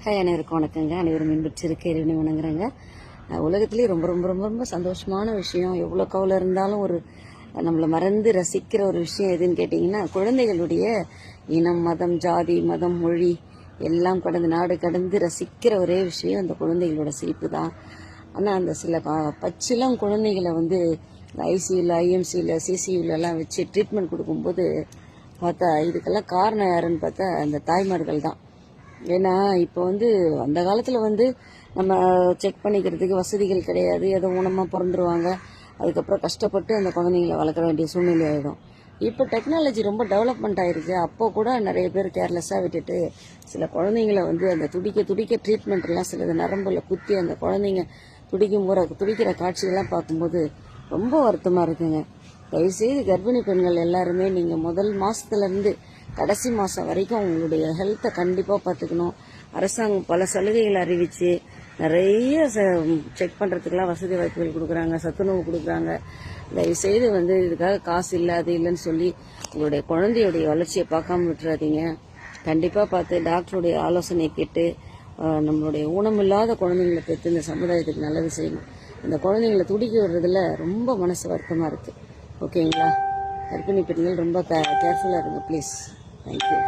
Hi, அனைவருக்கும் வணக்கங்க. அனைவரும் மின்பற்றிருக்க இறைவனை வணங்குறேங்க. உலகத்திலேயே ரொம்ப ரொம்ப ரொம்ப ரொம்ப சந்தோஷமான விஷயம், எவ்வளோ கவலை இருந்தாலும் ஒரு நம்மளை மறந்து ரசிக்கிற ஒரு விஷயம் எதுன்னு கேட்டிங்கன்னா, குழந்தைகளுடைய இனம், மதம், ஜாதி, மதம், மொழி எல்லாம் கடந்து நாடு கடந்து ரசிக்கிற ஒரே விஷயம் அந்த குழந்தைகளோட சிரிப்பு தான். ஆனால் அந்த சில பச்சிலம் குழந்தைகளை வந்து ஐசியூவில், ஐஎம்சியில், சிசியூவிலலாம் வச்சு ட்ரீட்மெண்ட் கொடுக்கும்போது பார்த்தா இதுக்கெல்லாம் காரணம் யாருன்னு பார்த்தா அந்த தாய்மார்கள் தான். ஏன்னா இப்போ வந்து அந்த காலத்தில் வந்து நம்ம செக் பண்ணிக்கிறதுக்கு வசதிகள் கிடையாது. ஏதோ ஊனமாக பிறந்துருவாங்க, அதுக்கப்புறம் கஷ்டப்பட்டு அந்த குழந்தைங்களை வளர்க்க வேண்டிய சூழ்நிலை ஆகிடும். இப்போ டெக்னாலஜி ரொம்ப டெவலப்மெண்ட் ஆகிருக்கு. அப்போ கூட நிறைய பேர் கேர்லெஸ்ஸாக விட்டுட்டு சில குழந்தைங்கள வந்து அந்த துடிக்க ட்ரீட்மெண்ட்லாம் சிலது நரம்பில் குத்தி அந்த குழந்தைங்க துடிக்கிற காட்சிகள்லாம் பார்க்கும்போது ரொம்ப வருத்தமாக இருக்குங்க. தயவுசெய்து கர்ப்பிணி பெண்கள் எல்லாருமே நீங்கள் முதல் மாதத்துலேருந்து கடைசி மாதம் வரைக்கும் உங்களுடைய ஹெல்த்தை கண்டிப்பாக பார்த்துக்கணும். அரசாங்கம் பல சலுகைகளை அறிவித்து நிறைய செக் பண்ணுறதுக்கெலாம் வசதி வாய்ப்புகள் கொடுக்குறாங்க, சத்துணவு கொடுக்குறாங்க. தயவுசெய்து வந்து இதுக்காக காசு இல்லை அது இல்லைன்னு சொல்லி உங்களுடைய குழந்தையுடைய வளர்ச்சியை பார்க்காம விட்டுறாதீங்க. கண்டிப்பாக பார்த்து டாக்டருடைய ஆலோசனை கேட்டு நம்மளுடைய ஊனமில்லாத குழந்தைங்களை பெற்று இந்த சமுதாயத்துக்கு நல்லது செய்யணும். இந்த குழந்தைங்களை துடிக்க விடுறதுல ரொம்ப மனசு வருத்தமாக இருக்குது. ஓகேங்களா? கர்ப்பிணி பெண்கள் ரொம்ப கேர்ஃபுல்லாக இருங்க ப்ளீஸ். தேங்க்யூ.